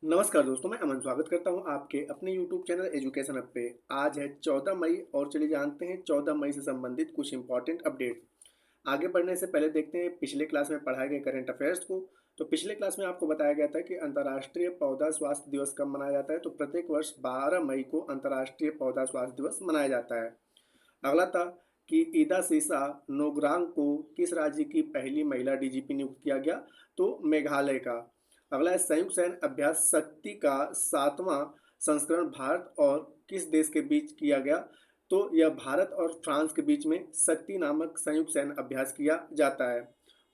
नमस्कार दोस्तों, मैं अमन स्वागत करता हूं आपके अपने YouTube चैनल एजुकेशन हब पे। आज है 14 मई और चलिए जानते हैं 14 मई से संबंधित कुछ इंपॉर्टेंट अपडेट। आगे बढ़ने से पहले देखते हैं पिछले क्लास में पढ़ाए गए करंट अफेयर्स को। तो पिछले क्लास में आपको बताया गया था कि अंतर्राष्ट्रीय पौधा स्वास्थ्य दिवस कब मनाया जाता है। तो प्रत्येक वर्ष 12 मई को अंतर्राष्ट्रीय पौधा स्वास्थ्य दिवस मनाया जाता है। अगला था कि ईदा सीसा नोग्रांग को किस राज्य की पहली महिला डीजीपी नियुक्त किया गया। तो मेघालय का। अगला है संयुक्त सैन्य अभ्यास शक्ति का 7वां संस्करण भारत और किस देश के बीच किया गया। तो यह भारत और फ्रांस के बीच में शक्ति नामक संयुक्त सैन्य अभ्यास किया जाता है।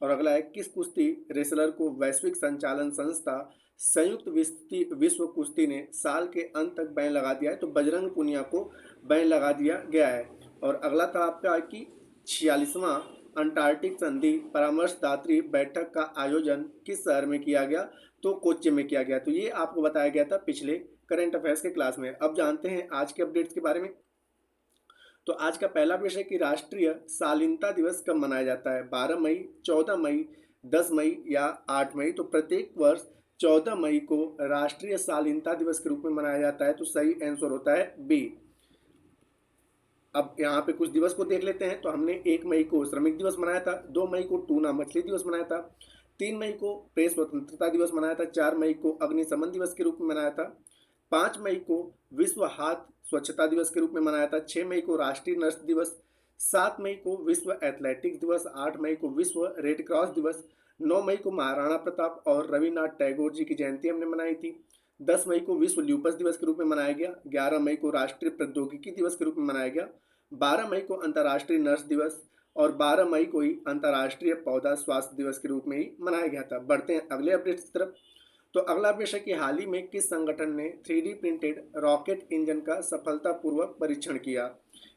और अगला है किस कुश्ती रेसलर को वैश्विक संचालन संस्था संयुक्त विश्व कुश्ती ने साल के अंत तक बैन लगा दिया है। तो बजरंग पुनिया को बैन लगा दिया गया है। और अगला था आपका कि 46वां अंटार्कटिक संधि परामर्शदात्री बैठक का आयोजन किस शहर में किया गया। तो कोच्चि में किया गया। तो ये आपको बताया गया था पिछले करंट अफेयर्स के क्लास में। अब जानते हैं आज के अपडेट्स के बारे में। तो आज का पहला विषय कि राष्ट्रीय शालीनता दिवस कब मनाया जाता है। 12 मई, 14 मई, 10 मई या 8 मई। तो प्रत्येक वर्ष 14 मई को राष्ट्रीय शालीनता दिवस के रूप में मनाया जाता है। तो सही आंसर होता है बी। अब यहाँ पे कुछ दिवस को देख लेते हैं। तो हमने 1 मई को श्रमिक दिवस मनाया था, 2 मई को टूना मछली दिवस मनाया था, 3 मई को प्रेस स्वतंत्रता दिवस मनाया था, 4 मई को अग्निशमन दिवस के रूप में मनाया था, 5 मई को विश्व हाथ स्वच्छता दिवस के रूप में मनाया था, 6 मई को राष्ट्रीय नर्स दिवस, 7 मई को विश्व एथलेटिक्स दिवस, 8 मई को विश्व रेड क्रॉस दिवस, 9 मई को महाराणा प्रताप और रविन्द्रनाथ टैगोर जी की जयंती हमने मनाई थी, 10 मई को विश्व ल्यूपस दिवस के रूप में मनाया गया, 11 मई को राष्ट्रीय प्रौद्योगिकी दिवस के रूप में मनाया गया, 12 मई को अंतर्राष्ट्रीय नर्स दिवस और 12 मई को ही अंतर्राष्ट्रीय पौधा स्वास्थ्य दिवस के रूप में ही मनाया गया था। बढ़ते हैं अगले अपडेट की तरफ। तो अगला विषय कि हाल ही में किस संगठन ने 3D प्रिंटेड रॉकेट इंजन का सफलतापूर्वक परीक्षण किया।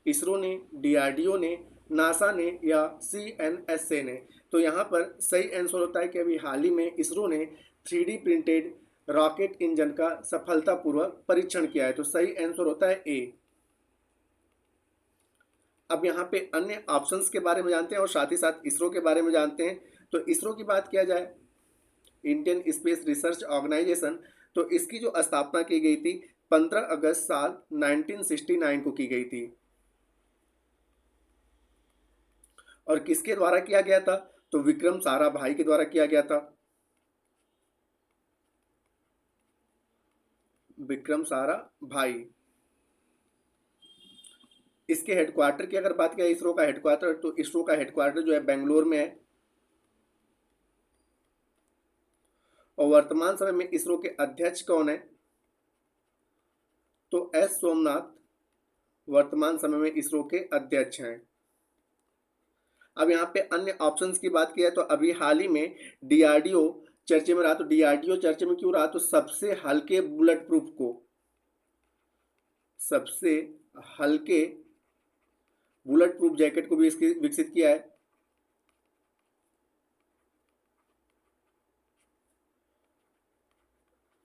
इसरो ने, डीआरडीओ ने, नासा ने या सीएनएसए ने। तो यहाँ पर सही आंसर होता है कि अभी हाल ही में इसरो ने 3D प्रिंटेड रॉकेट इंजन का सफलतापूर्वक परीक्षण किया है। तो सही आंसर होता है ए। अब यहाँ पे अन्य ऑप्शंस के बारे में जानते हैं और साथ ही साथ इसरो के बारे में जानते हैं। तो इसरो की बात किया जाए, इंडियन स्पेस रिसर्च ऑर्गेनाइजेशन, तो इसकी जो स्थापना की गई थी 15 अगस्त साल 1969 को की गई थी। और किसके द्वारा किया गया था। तो विक्रम साराभाई के द्वारा किया गया था। विक्रम साराभाई। इसके हेडक्वार्टर की अगर बात करें, इसरो का हेडक्वार्टर, तो इसरो का हेडक्वार्टर जो है बेंगलोर में है। और वर्तमान समय में इसरो के अध्यक्ष कौन है। तो एस सोमनाथ वर्तमान समय में इसरो के अध्यक्ष हैं। अब यहाँ पे अन्य ऑप्शंस की बात की है तो अभी हाल ही में डीआरडीओ चर्चे में रहा। तो डीआरडीओ चर्चे में क्यों रहा। तो सबसे हल्के बुलेट प्रूफ को, सबसे हल्के बुलेट प्रूफ जैकेट को भी इसकी विकसित किया है।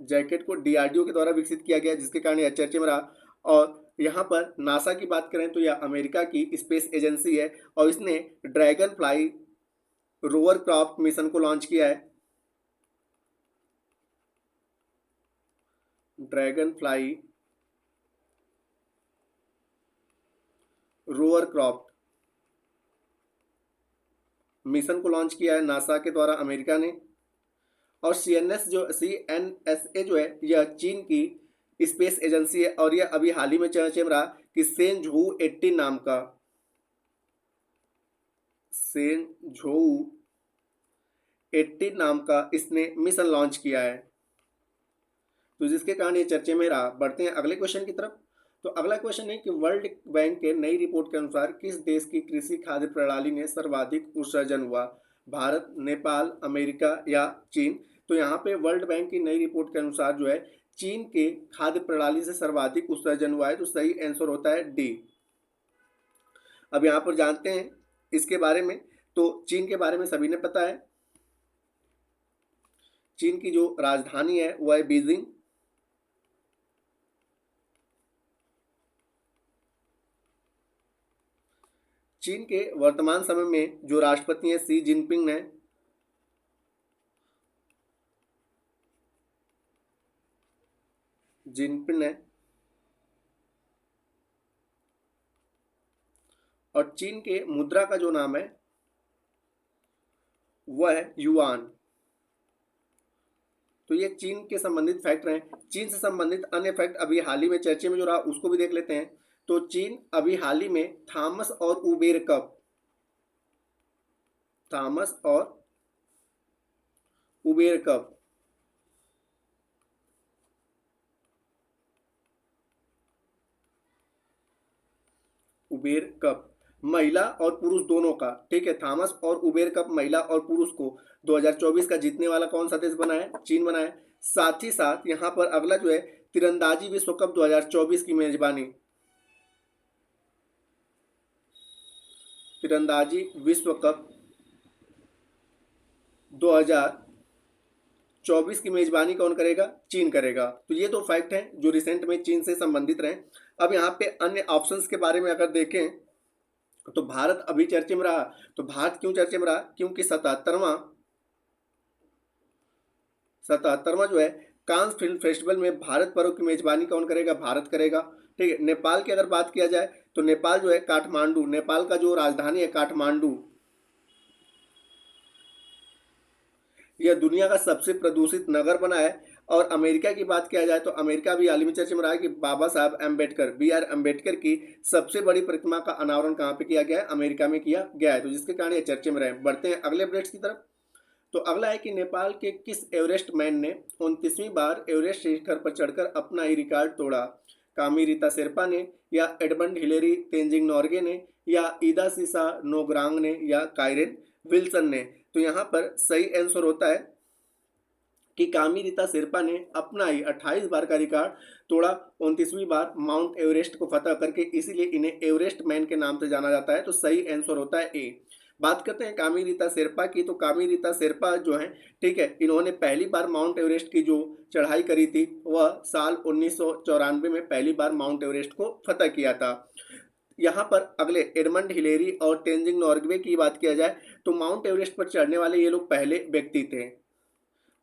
जैकेट को डीआरडीओ के द्वारा विकसित किया गया जिसके कारण यह चर्चे में रहा। और यहाँ पर नासा की बात करें तो यह अमेरिका की स्पेस एजेंसी है और इसने dragon fly rover craft mission को लॉन्च किया है। Dragon fly rover craft mission को लॉन्च किया है नासा के द्वारा अमेरिका ने। और सीएनएसए जो है यह चीन की स्पेस एजेंसी है और यह अभी हाल ही में चर्चे में रहा कि सेनझोऊ 18 नाम का, सेनझोऊ 18 नाम का इसने मिशन लॉन्च किया है। तो जिसके कारण ये चर्चे में रहा। बढ़ते हैं अगले क्वेश्चन की तरफ। तो अगला क्वेश्चन है कि वर्ल्ड बैंक के नई रिपोर्ट के अनुसार किस देश की कृषि खाद्य प्रणाली में सर्वाधिक उत्सर्जन हुआ। भारत, नेपाल, अमेरिका या चीन। तो यहाँ पे वर्ल्ड बैंक की नई रिपोर्ट के अनुसार जो है चीन के खाद्य प्रणाली से सर्वाधिक उत्सर्जन हुआ है। तो सही आंसर होता है डी। अब यहाँ पर जानते हैं इसके बारे में। तो चीन के बारे में सभी ने पता है। चीन की जो राजधानी है वह है बीजिंग। चीन के वर्तमान समय में जो राष्ट्रपति हैं शी जिनपिंग हैं। जिनपिंग है, और चीन के मुद्रा का जो नाम है वह है युआन। तो ये चीन के संबंधित फैक्ट रहे। चीन से संबंधित अन्य फैक्ट अभी हाल ही में चर्चे में जो रहा उसको भी देख लेते हैं। तो चीन अभी हाल ही में थॉमस और उबेर कप, थॉमस और उबेर कप, उबेर कप महिला और पुरुष दोनों का, ठीक है, थॉमस और उबेर कप महिला और पुरुष को 2024 का जीतने वाला कौन सा देश बना है? चीन बना है। साथ ही साथ यहाँ पर अगला जो है तीरंदाजी विश्व कप 2024 की मेजबानी, तीरंदाजी विश्व कप 2024 की मेजबानी कौन करेगा? चीन करेगा। तो ये दो फैक्ट हैं जो रिसेंट में चीन से संबंधित रहे। अब यहाँ पे अन्य ऑप्शंस के बारे में अगर देखें तो भारत अभी चर्चे में रहा। तो भारत क्यों चर्चे में रहा? क्योंकि 77वां जो है कांस फिल्म फेस्टिवल में भारत पर्व की मेजबानी कौन करेगा? भारत करेगा। ठीक है। नेपाल की अगर बात किया जाए तो नेपाल जो है काठमांडू, नेपाल का जो राजधानी है काठमांडू, यह दुनिया का सबसे प्रदूषित नगर बना है। और अमेरिका की बात किया जाए तो अमेरिका भी आलमी चर्चा में रहा है कि बाबा साहब अम्बेडकर, B.R. अम्बेडकर की सबसे बड़ी प्रतिमा का अनावरण कहाँ पे किया गया है? अमेरिका में किया गया है। तो जिसके कारण ये चर्चे में रहे। बढ़ते हैं अगले अपडेट्स की तरफ। तो अगला है कि नेपाल के किस एवरेस्ट मैन ने 29वीं बार एवरेस्ट शिखर पर चढ़कर अपना ही रिकॉर्ड तोड़ा? कामी रीता शेरपा ने, या एडमंड हिलेरी तेंजिंग नॉर्गे ने, या ईदा सीसा नोग्रांग ने, या काइरेन विल्सन ने? तो यहाँ पर सही आंसर होता है कि कामी रीता शेरपा ने अपना ही 28 बार का रिकॉर्ड तोड़ा, 29वीं बार माउंट एवरेस्ट को फतह करके, इसीलिए इन्हें एवरेस्ट मैन के नाम से जाना जाता है। तो सही आंसर होता है ए। बात करते हैं कामी रीता शेरपा की। तो कामी रीता शेरपा जो है, ठीक है, इन्होंने पहली बार माउंट एवरेस्ट की जो चढ़ाई करी थी वह साल 1994 में पहली बार माउंट एवरेस्ट को फतह किया था। यहाँ पर अगले एडमंड हिलेरी और तेंजिंग नॉर्गे की बात किया जाए तो माउंट एवरेस्ट पर चढ़ने वाले ये लोग पहले व्यक्ति थे।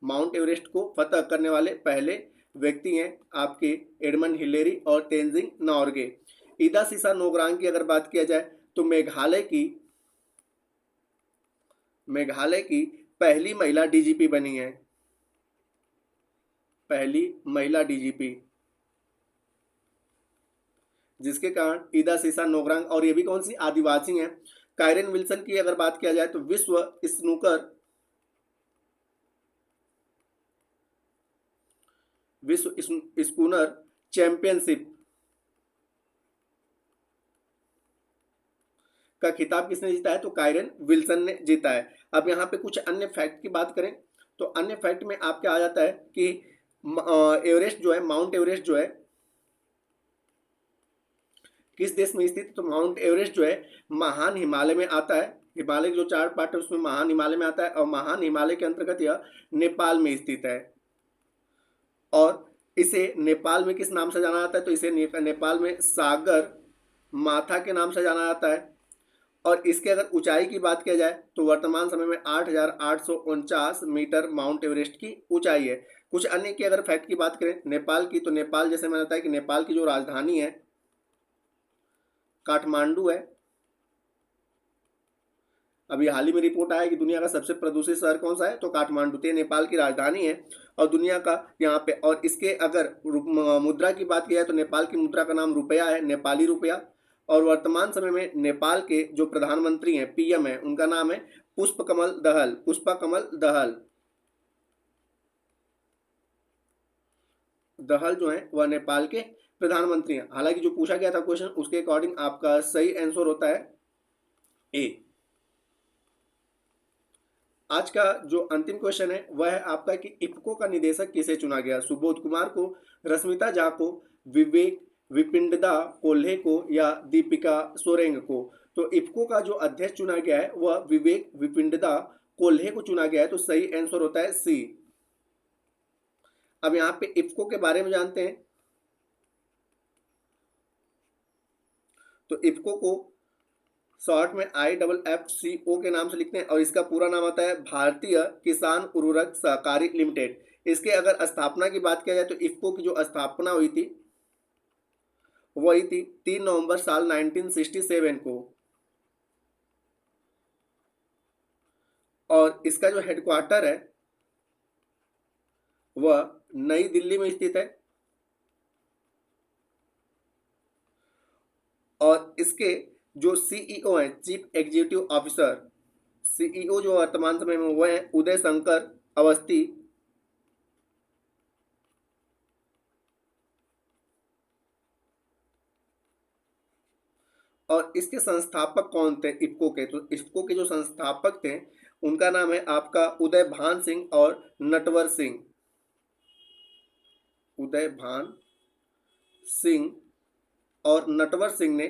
माउंट एवरेस्ट को फतह करने वाले पहले व्यक्ति हैं आपके एडमंड हिलेरी और तेंजिंग नॉर्गे। ईदा सीसा नोग्रांग की अगर बात किया जाए तो मेघालय की पहली महिला डीजीपी बनी है, पहली महिला डीजीपी, जिसके कारण ईदा सीसा नोग्रांग, और ये भी कौन सी? आदिवासी हैं। काइरेन विल्सन की अगर बात किया जाए तो विश्व स्कूनर चैंपियनशिप का खिताब किसने जीता है? तो काइरेन विल्सन ने जीता है। अब यहाँ पे कुछ अन्य फैक्ट की बात करें तो अन्य फैक्ट में आपके आ जाता है कि एवरेस्ट जो है, माउंट एवरेस्ट जो है किस देश में स्थित? तो माउंट एवरेस्ट जो है महान हिमालय में आता है। हिमालय के जो 4 पार्ट है उसमें महान हिमालय में आता है, और महान हिमालय के अंतर्गत यह नेपाल में स्थित है। और इसे नेपाल में किस नाम से जाना जाता है? तो इसे नेपाल में सागर माथा के नाम से जाना जाता है। और इसके अगर ऊंचाई की बात किया जाए तो वर्तमान समय में 8,849 मीटर माउंट एवरेस्ट की ऊंचाई है। कुछ अन्य की अगर फैक्ट की बात करें नेपाल की, तो नेपाल जैसे मैंने बताया कि नेपाल की जो राजधानी है काठमांडू है। अभी हाल ही में रिपोर्ट आया कि दुनिया का सबसे प्रदूषित शहर कौन सा है? तो काठमांडू। तो नेपाल की राजधानी है और दुनिया का यहाँ पे, और इसके अगर मुद्रा की बात की जाए तो नेपाल की मुद्रा का नाम रुपया है, नेपाली रुपया। और वर्तमान समय में नेपाल के जो प्रधानमंत्री हैं, पीएम है, उनका नाम है पुष्पकमल दहल, पुष्पकमल दहल। दहल जो है वह नेपाल के प्रधानमंत्री हैं। हालांकि जो पूछा गया था क्वेश्चन उसके अकॉर्डिंग आपका सही आंसर होता है ए। आज का जो अंतिम क्वेश्चन है वह है आपका कि इफ्को का निदेशक किसे चुना गया? सुबोध कुमार को, रश्मिता झा को, विवेक विपिंडदा कोल्हे को, या दीपिका सोरेंग को? तो इफ्को का जो अध्यक्ष चुना गया है वह विवेक विपिंडदा कोल्हे को चुना गया है। तो सही आंसर होता है सी। अब यहाँ पे इफ्को के बारे में जानते हैं। तो इफ्को को शॉर्ट में IFFCO के नाम से लिखते हैं, और इसका पूरा नाम आता है भारतीय किसान उर्वरक सहकारी लिमिटेड। इसके अगर स्थापना की बात किया जाए तो इफ्को की जो स्थापना हुई थी वही थी 3 नवंबर साल 1967 को, और इसका जो हेडक्वार्टर है वह नई दिल्ली में स्थित है। और इसके जो सीईओ हैं, चीफ एग्जीक्यूटिव ऑफिसर, सीईओ जो वर्तमान समय में वो हैं उदय शंकर अवस्थी। और इसके संस्थापक कौन थे इफ्को के? तो इफ्को के जो संस्थापक थे उनका नाम है आपका उदय भान सिंह और नटवर सिंह। उदय भान सिंह और नटवर सिंह ने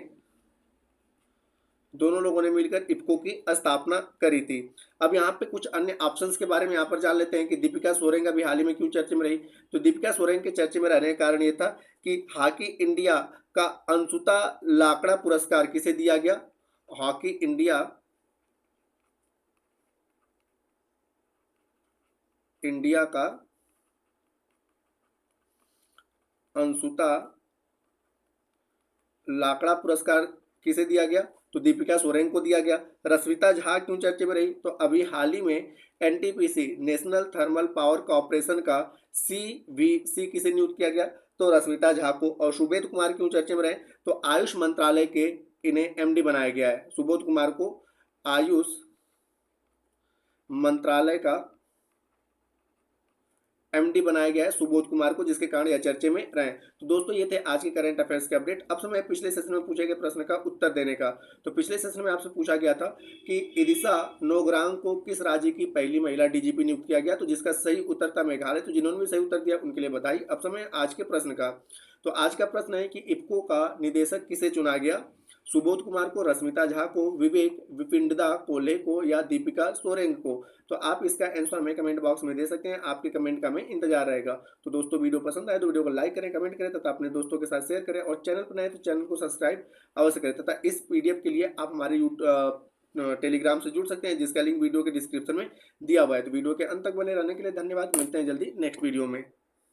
दोनों लोगों ने मिलकर इफ्को की स्थापना करी थी। अब यहाँ पे कुछ अन्य ऑप्शंस के बारे में यहाँ पर जान लेते हैं कि दीपिका सोरेन अभी हाल ही में क्यों चर्चे में रही। तो दीपिका सोरेन के चर्चे में रहने का कारण ये था कि हॉकी इंडिया का अंशुता लाकड़ा पुरस्कार किसे दिया गया? हॉकी इंडिया का अंशुता लाकड़ा पुरस्कार किसे दिया गया? तो दीपिका सोरेन को दिया गया। रश्मिता झा क्यों चर्चे में रही? तो अभी हाल ही में NTPC national thermal power corporation का सीवीसी किसे नियुक्त किया गया? तो रश्मिता झा को। और सुबोध कुमार क्यों चर्चे में रहे? तो आयुष मंत्रालय के इन्हें एमडी बनाया गया है। सुबोध कुमार को आयुष मंत्रालय का एमडी बनाया गया है सुबोध कुमार को, जिसके कारण यह चर्चे में रहे। तो दोस्तों ये थे आज के करंट अफेयर्स के अपडेट। अब समय पिछले सेशन में पूछे गए प्रश्न का उत्तर देने का। तो पिछले सेशन में आपसे पूछा गया था कि इरिसा नोग्रांग को किस राज्य की पहली महिला डीजीपी नियुक्त किया गया? तो जिसका सही उत्तर था मेघालय। तो जिन्होंने भी सही उत्तर दिया उनके लिए बधाई। अब समय आज के प्रश्न का। तो आज का प्रश्न है कि इफ्को का निदेशक किसे चुना गया? सुबोध कुमार को, रश्मिता झा को, विवेक विपिंडदा कोल्हे को या दीपिका सोरेन को? तो आप इसका आंसर हमें कमेंट बॉक्स में दे सकते हैं। आपके कमेंट का हमें इंतजार रहेगा। तो दोस्तों वीडियो पसंद आए तो वीडियो को लाइक करें, कमेंट करें तथा अपने दोस्तों के साथ शेयर करें। और चैनल पर नए तो चैनल को सब्सक्राइब अवश्य करें। तथा इस पीडीएफ के लिए आप हमारे टेलीग्राम से जुड़ सकते हैं, जिसका लिंक वीडियो के डिस्क्रिप्शन में दिया हुआ है। तो वीडियो के अंत तक बने रहने के लिए धन्यवाद। मिलते हैं जल्दी नेक्स्ट वीडियो में।